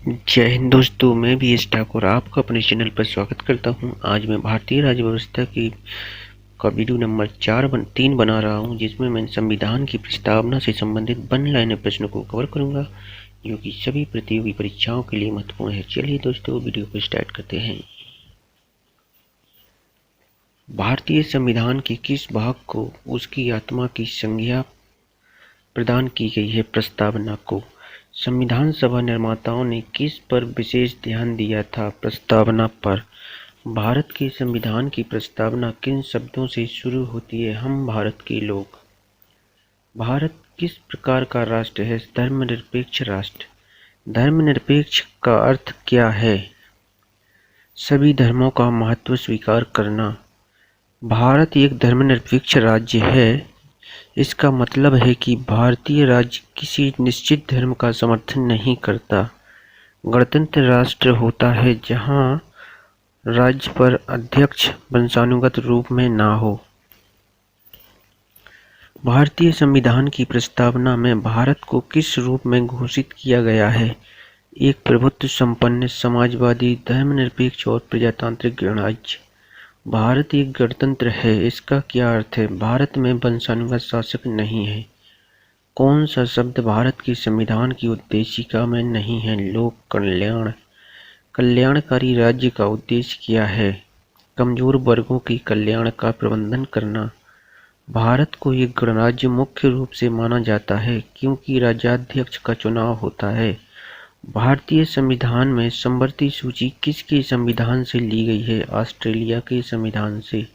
जय हिंद दोस्तों, मैं भी एस ठाकुर आपका अपने चैनल पर स्वागत करता हूं। आज मैं भारतीय राज्य व्यवस्था की का वीडियो नंबर 3 बना रहा हूं, जिसमें मैं संविधान की प्रस्तावना से संबंधित वन लाइनर प्रश्नों को कवर करूंगा, जो कि सभी प्रतियोगी परीक्षाओं के लिए महत्वपूर्ण है। चलिए दोस्तों, वीडियो को स्टार्ट करते हैं। भारतीय संविधान के किस भाग को उसकी आत्मा की संज्ञा प्रदान की गई है? प्रस्तावना को। संविधान सभा निर्माताओं ने किस पर विशेष ध्यान दिया था? प्रस्तावना पर। भारत के संविधान की प्रस्तावना किन शब्दों से शुरू होती है? हम भारत के लोग। भारत किस प्रकार का राष्ट्र है? धर्मनिरपेक्ष राष्ट्र। धर्मनिरपेक्ष का अर्थ क्या है? सभी धर्मों का महत्व स्वीकार करना। भारत एक धर्मनिरपेक्ष राज्य है। इसका मतलब है कि भारतीय राज्य किसी निश्चित धर्म का समर्थन नहीं करता। गणतंत्र राष्ट्र होता है जहां राज्य पर अध्यक्ष वंशानुगत रूप में ना हो। भारतीय संविधान की प्रस्तावना में भारत को किस रूप में घोषित किया गया है? एक प्रभुत्व संपन्न, समाजवादी, धर्मनिरपेक्ष और प्रजातांत्रिक गणराज्य। भारत एक गणतंत्र है। इसका क्या अर्थ है? भारत में वंशानुगत शासक नहीं है। कौन सा शब्द भारत के संविधान की उद्देशिका में नहीं है? लोक कल्याण। कल्याणकारी राज्य का उद्देश्य क्या है? कमजोर वर्गों के कल्याण का प्रबंधन करना। भारत को एक गणराज्य मुख्य रूप से माना जाता है क्योंकि राज्याध्यक्ष का चुनाव होता है। भारतीय संविधान में समवर्ती सूची किसके संविधान से ली गई है? ऑस्ट्रेलिया के संविधान से।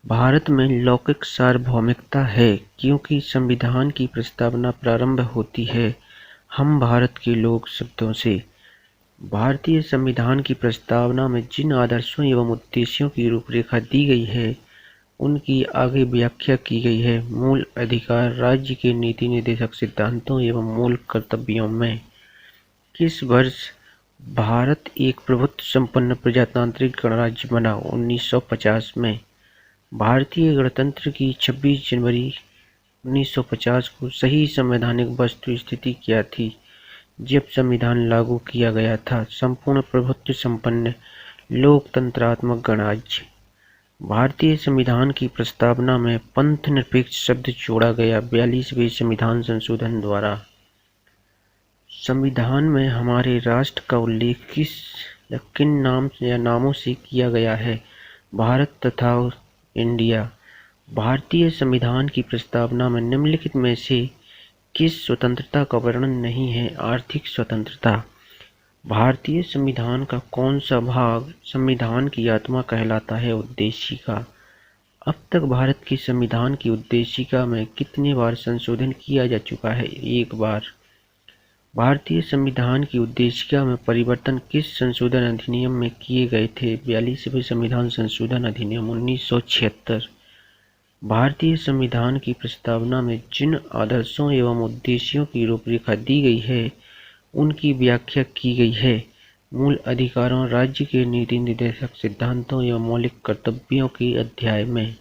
भारत में लौकिक सार्वभौमिकता है क्योंकि संविधान की प्रस्तावना प्रारंभ होती है हम भारत के लोग शब्दों से। भारतीय संविधान की प्रस्तावना में जिन आदर्शों एवं उद्देश्यों की रूपरेखा दी गई है उनकी आगे व्याख्या की गई है। मूल अधिकार राज्य के नीति निर्देशक सिद्धांतों एवं मूल कर्तव्यों में। किस वर्ष भारत एक प्रभुत्व संपन्न प्रजातांत्रिक गणराज्य बना? 1950 में। भारतीय गणतंत्र की 26 जनवरी 1950 को सही संवैधानिक वस्तु स्थिति क्या थी जब संविधान लागू किया गया था? संपूर्ण प्रभुत्व संपन्न लोकतंत्रात्मक गणराज्य। भारतीय संविधान की प्रस्तावना में पंथ निरपेक्ष शब्द जोड़ा गया 42वें संविधान संशोधन द्वारा। संविधान में हमारे राष्ट्र का उल्लेख किन नाम या नामों से किया गया है? भारत तथा इंडिया। भारतीय संविधान की प्रस्तावना में निम्नलिखित में से किस स्वतंत्रता का वर्णन नहीं है? आर्थिक स्वतंत्रता। भारतीय संविधान का कौन सा भाग संविधान की आत्मा कहलाता है? उद्देशिका। अब तक भारत के संविधान की उद्देशिका में कितने बार संशोधन किया जा चुका है? एक बार। भारतीय संविधान की उद्देशिका में परिवर्तन किस संशोधन अधिनियम में किए गए थे? 42वें संविधान संशोधन अधिनियम 1976। भारतीय संविधान की प्रस्तावना में जिन आदर्शों एवं उद्देश्यों की रूपरेखा दी गई है उनकी व्याख्या की गई है। मूल अधिकारों राज्य के नीति निर्देशक सिद्धांतों एवं मौलिक कर्तव्यों के अध्याय में।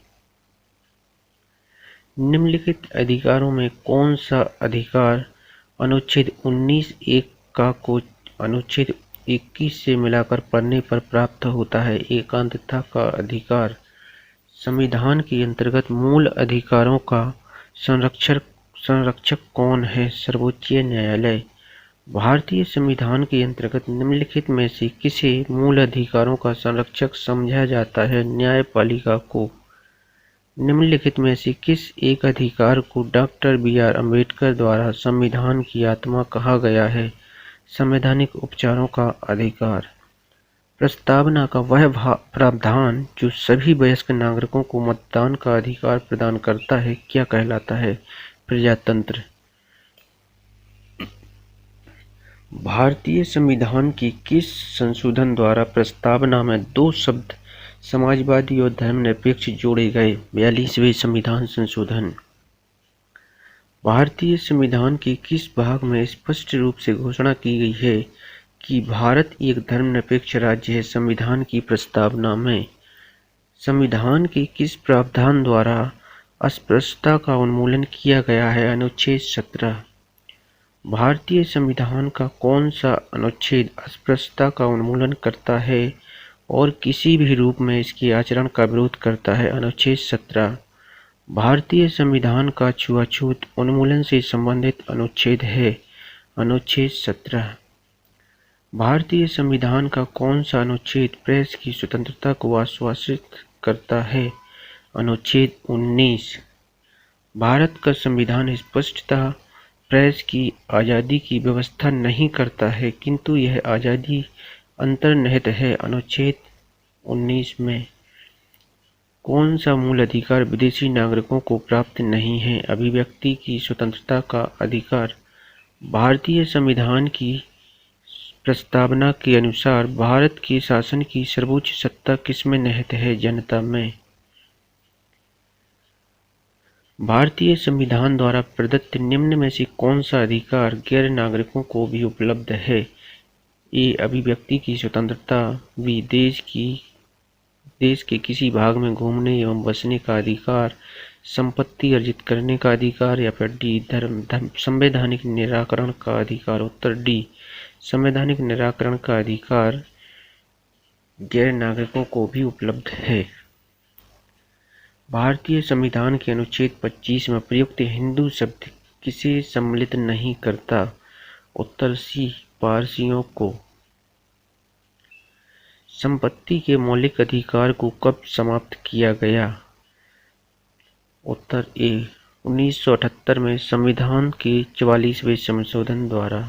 निम्नलिखित अधिकारों में कौन सा अधिकार अनुच्छेद 19(1) का को अनुच्छेद 21 से मिलाकर पढ़ने पर प्राप्त होता है? एकांतता का अधिकार। संविधान के अंतर्गत मूल अधिकारों का संरक्षक कौन है? सर्वोच्च न्यायालय। भारतीय संविधान के अंतर्गत निम्नलिखित में से किसे मूल अधिकारों का संरक्षक समझा जाता है? न्यायपालिका को। निम्नलिखित में से किस एक अधिकार को डॉक्टर बी.आर. अम्बेडकर द्वारा संविधान की आत्मा कहा गया है? संवैधानिक उपचारों का अधिकार। प्रस्तावना का वह प्रावधान जो सभी वयस्क नागरिकों को मतदान का अधिकार प्रदान करता है क्या कहलाता है? प्रजातंत्र। भारतीय संविधान की किस संशोधन द्वारा प्रस्तावना में दो शब्द समाजवादी और धर्मनिरपेक्ष जोड़े गए? 42वें संविधान संशोधन। भारतीय संविधान के किस भाग में स्पष्ट रूप से घोषणा की गई है कि भारत एक धर्मनिरपेक्ष राज्य है? संविधान की प्रस्तावना में। संविधान के किस प्रावधान द्वारा अस्पृश्यता का उन्मूलन किया गया है? अनुच्छेद 17। भारतीय संविधान का कौन सा अनुच्छेद अस्पृश्यता का उन्मूलन करता है और किसी भी रूप में इसके आचरण का विरोध करता है? अनुच्छेद 17। भारतीय संविधान का छुआछूत उन्मूलन से संबंधित अनुच्छेद है। अनुच्छेद 17। भारतीय संविधान का कौन सा अनुच्छेद प्रेस की स्वतंत्रता को आश्वासित करता है? अनुच्छेद 19। भारत का संविधान स्पष्टतः प्रेस की आज़ादी की व्यवस्था नहीं करता है, किंतु यह आज़ादी अंतर्निहित है। अनुच्छेद 19 में कौन सा मूल अधिकार विदेशी नागरिकों को प्राप्त नहीं है? अभिव्यक्ति की स्वतंत्रता का अधिकार। भारतीय संविधान की प्रस्तावना के अनुसार भारत के शासन की सर्वोच्च सत्ता किसमें निहित है? जनता में। भारतीय संविधान द्वारा प्रदत्त निम्न में से कौन सा अधिकार गैर नागरिकों को भी उपलब्ध है? ए. अभिव्यक्ति की स्वतंत्रता। बी. देश के किसी भाग में घूमने एवं बसने का अधिकार। संपत्ति अर्जित करने का अधिकार। या फिर डी. संवैधानिक निराकरण का अधिकार। उत्तर डी. संवैधानिक निराकरण का अधिकार गैर नागरिकों को भी उपलब्ध है। भारतीय संविधान के अनुच्छेद 25 में प्रयुक्त हिंदू शब्द किसे सम्मिलित नहीं करता? उत्तर सी. पारसियों को। संपत्ति के मौलिक अधिकार को कब समाप्त किया गया? उत्तर ए. 1978 में संविधान के 44वें संशोधन द्वारा।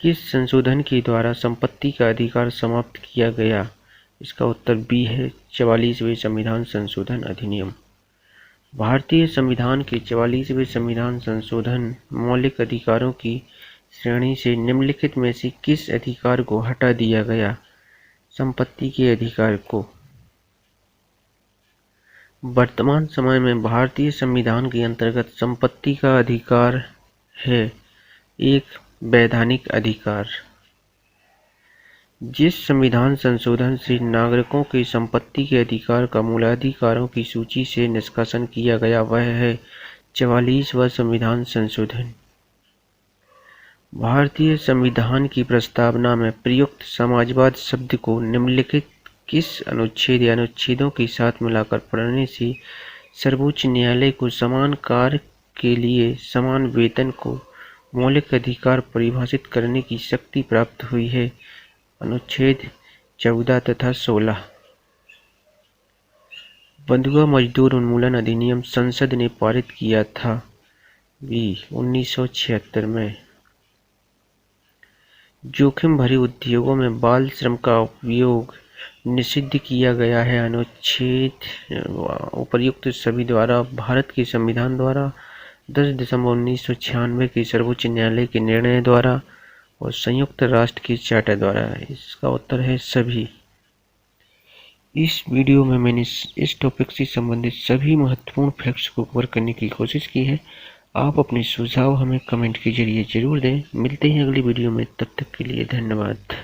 किस संशोधन के द्वारा संपत्ति का अधिकार समाप्त किया गया? इसका उत्तर बी है. 44वें संविधान संशोधन अधिनियम। भारतीय संविधान के 44वें संविधान संशोधन मौलिक अधिकारों की श्रेणी से निम्नलिखित में से किस अधिकार को हटा दिया गया? संपत्ति के अधिकार को। वर्तमान समय में भारतीय संविधान के अंतर्गत संपत्ति का अधिकार है एक वैधानिक अधिकार। जिस संविधान संशोधन से नागरिकों के संपत्ति के अधिकार का मूलाधिकारों की सूची से निष्कासन किया गया वह है 44वां संविधान संशोधन। भारतीय संविधान की प्रस्तावना में प्रयुक्त समाजवाद शब्द को निम्नलिखित किस अनुच्छेद या अनुच्छेदों के साथ मिलाकर पढ़ने से सर्वोच्च न्यायालय को समान कार्य के लिए समान वेतन को मौलिक अधिकार परिभाषित करने की शक्ति प्राप्त हुई है? अनुच्छेद 14 तथा 16। बंधुआ मजदूर उन्मूलन अधिनियम संसद ने पारित किया था? बी. 1976 में। जोखिम भरे उद्योगों में बाल श्रम का उपयोग निषिद्ध किया गया है। अनुच्छेद उपर्युक्त सभी द्वारा भारत के संविधान द्वारा 10 दिसंबर 1996 के सर्वोच्च न्यायालय के निर्णय द्वारा और संयुक्त राष्ट्र के चार्टर द्वारा। इसका उत्तर है सभी। इस वीडियो में मैंने इस टॉपिक से संबंधित सभी महत्वपूर्ण फैक्ट्स को कवर करने की कोशिश की है। आप अपने सुझाव हमें कमेंट के जरिए जरूर दें। मिलते हैं अगली वीडियो में, तब तक के लिए धन्यवाद।